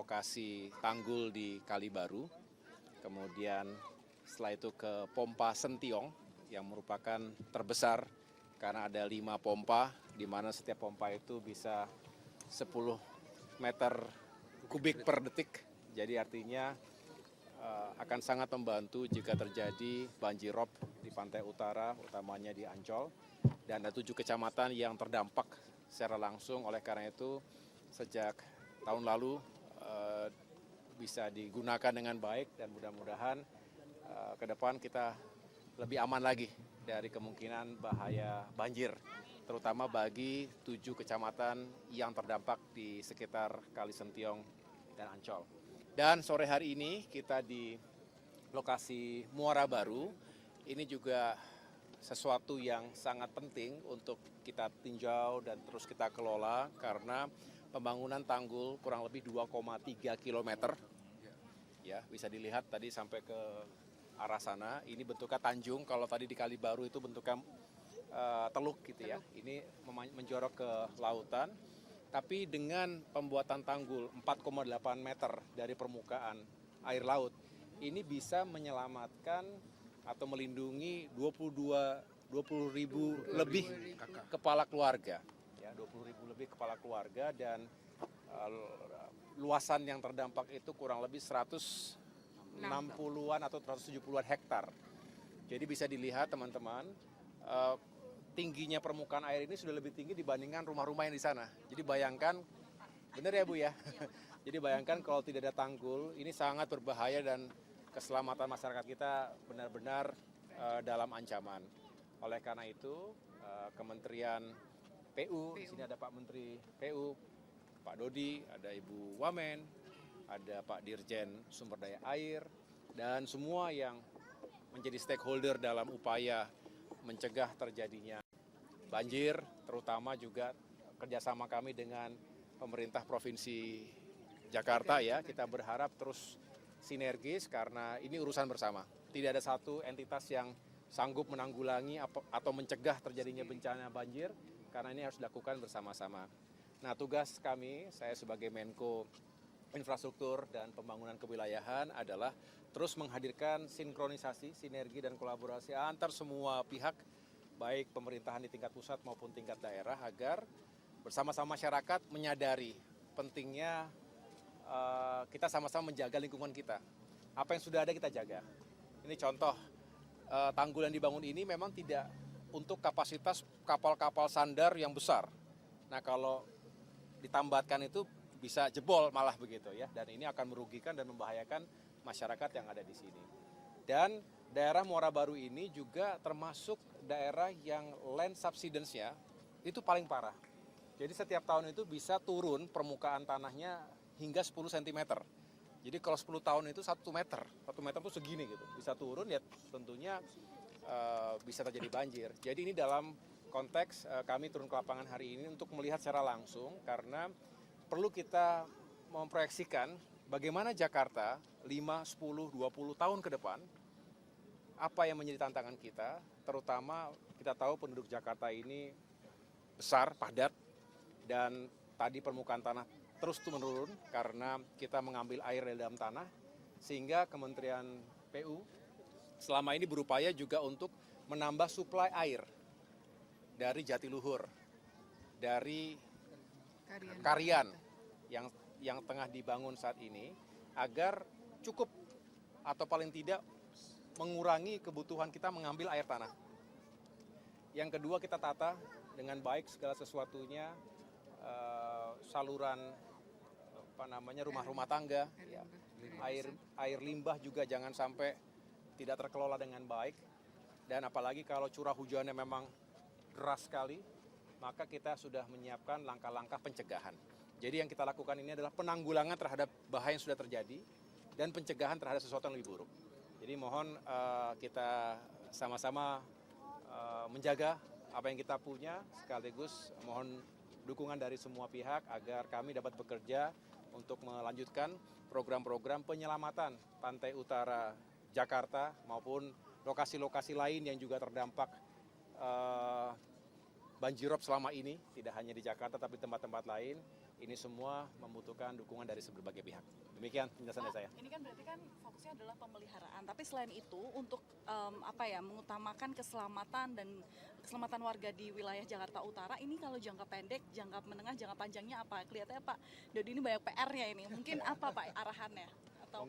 lokasi tanggul di Kalibaru, kemudian setelah itu ke pompa Sentiong yang merupakan terbesar karena ada 5 pompa, di mana setiap pompa itu bisa 10 meter kubik per detik. Jadi artinya akan sangat membantu jika terjadi banjir rob di pantai utara, utamanya di Ancol. Dan ada 7 kecamatan yang terdampak secara langsung. Oleh karena itu, sejak tahun lalu bisa digunakan dengan baik dan mudah-mudahan ke depan kita lebih aman lagi dari kemungkinan bahaya banjir, terutama bagi 7 kecamatan yang terdampak di sekitar Kali Sentiong dan Ancol. Dan sore hari ini kita di lokasi Muara Baru, ini juga sesuatu yang sangat penting untuk kita tinjau dan terus kita kelola karena pembangunan tanggul kurang lebih 2,3 km. Ya, bisa dilihat tadi sampai ke arah sana, ini bentuknya tanjung, kalau tadi di Kalibaru itu bentuknya teluk gitu ya. Ini menjorok ke lautan. Tapi dengan pembuatan tanggul 4,8 meter dari permukaan air laut, ini bisa menyelamatkan atau melindungi 20.000 lebih kepala keluarga. Ya, 20.000 lebih kepala keluarga dan luasan yang terdampak itu kurang lebih 160-an atau 170-an hektar. Jadi bisa dilihat teman-teman, tingginya permukaan air ini sudah lebih tinggi dibandingkan rumah-rumah yang di sana. Jadi bayangkan, benar ya Bu ya? Jadi bayangkan kalau tidak ada tanggul, ini sangat berbahaya dan keselamatan masyarakat kita benar-benar dalam ancaman. Oleh karena itu, Kementerian PU, di sini ada Pak Menteri PU, Pak Dodi, ada Ibu Wamen, ada Pak Dirjen Sumber Daya Air, dan semua yang menjadi stakeholder dalam upaya mencegah terjadinya banjir, terutama juga kerjasama kami dengan pemerintah Provinsi Jakarta ya, kita berharap terus sinergis karena ini urusan bersama. Tidak ada satu entitas yang sanggup menanggulangi atau mencegah terjadinya bencana banjir, karena ini harus dilakukan bersama-sama. Nah, tugas kami, saya sebagai Menko Infrastruktur dan Pembangunan Kewilayahan adalah terus menghadirkan sinkronisasi, sinergi, dan kolaborasi antar semua pihak, baik pemerintahan di tingkat pusat maupun tingkat daerah, agar bersama-sama masyarakat menyadari pentingnya kita sama-sama menjaga lingkungan kita. Apa yang sudah ada kita jaga. Ini contoh, tanggul yang dibangun ini memang tidak untuk kapasitas kapal-kapal sandar yang besar. Nah, kalau ditambatkan itu bisa jebol malah begitu ya, dan ini akan merugikan dan membahayakan masyarakat yang ada di sini. Dan daerah Muara Baru ini juga termasuk daerah yang land subsidence-nya itu paling parah. Jadi setiap tahun itu bisa turun permukaan tanahnya hingga 10 cm. Jadi kalau 10 tahun itu 1 meter. 1 meter itu segini gitu. Bisa turun ya tentunya bisa terjadi banjir. Jadi ini dalam konteks kami turun ke lapangan hari ini untuk melihat secara langsung karena perlu kita memproyeksikan bagaimana Jakarta 5, 10, 20 tahun ke depan, apa yang menjadi tantangan kita, terutama kita tahu penduduk Jakarta ini besar, padat, dan tadi permukaan tanah terus menurun karena kita mengambil air dari dalam tanah, sehingga Kementerian PU selama ini berupaya juga untuk menambah suplai air dari Jatiluhur, dari Karian yang tengah dibangun saat ini, agar cukup atau paling tidak mengurangi kebutuhan kita mengambil air tanah. Yang kedua, kita tata dengan baik segala sesuatunya, saluran rumah-rumah tangga, ya. Air limbah juga jangan sampai tidak terkelola dengan baik, dan apalagi kalau curah hujannya memang deras sekali, maka kita sudah menyiapkan langkah-langkah pencegahan. Jadi yang kita lakukan ini adalah penanggulangan terhadap bahaya yang sudah terjadi dan pencegahan terhadap sesuatu yang lebih buruk. Jadi mohon kita sama-sama menjaga apa yang kita punya, sekaligus mohon dukungan dari semua pihak agar kami dapat bekerja untuk melanjutkan program-program penyelamatan pantai utara Jakarta maupun lokasi-lokasi lain yang juga terdampak banjirop selama ini, tidak hanya di Jakarta tapi tempat-tempat lain, ini semua membutuhkan dukungan dari berbagai pihak. Demikian penjelasan dari saya. Ini kan berarti kan fokusnya adalah pemeliharaan, tapi selain itu untuk mengutamakan keselamatan warga di wilayah Jakarta Utara, ini kalau jangka pendek, jangka menengah, jangka panjangnya apa? Kelihatannya Pak Dodi ini banyak PR-nya ini, mungkin apa Pak arahannya?